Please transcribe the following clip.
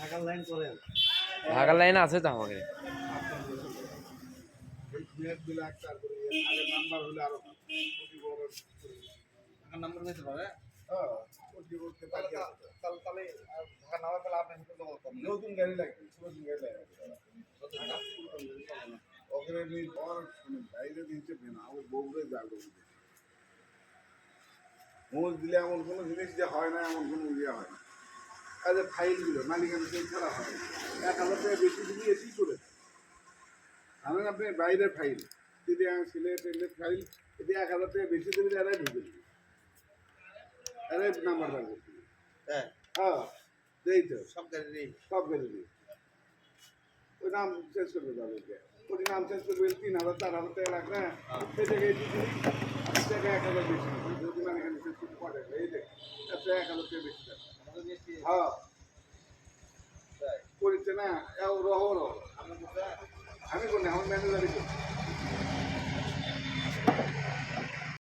ঢাকার লাইন আছে তো আমাকে। নাম্বার হইতে পারে নতুন গাড়ি লাগবে নতুন গাড়ি লাগবে বাইরে দিতে না ও বউরে যাবে মোজ দিলে এমন কোনো জিনিস যে হয় না এমন কোনো ইয়ে হয় না কাজে ফাইলগুলো মালিকানা সেই খারাপ হয় 1,000 টাকা বেশি দিবি এসি করে জানেন আপনি বাইরের ফাইল যদি আমি সিলেটের ফাইল যদি 1,000 টাকা বেশি দিবি এরাই ঢুকে দিবি এরাই নাম্বার বার করতে হ্যাঁ হ্যাঁ দেই তো সব গাড়ি সব বেড়ে দিই ওই নাম চেঞ্জ করবে তাদেরকে ওই নাম চেঞ্জ করবে 3,000 4,000 টাকা লাগবে সেই জায়গায় দিবি টাকা 1,000 বেশি যদি মানে এখানে চেঞ্জ করতে পারে এই দেখ 1,000 টাকা বেশি দেয় হ্যাঁ করেছে না রহ আমি কোন আমার ম্যানেজারই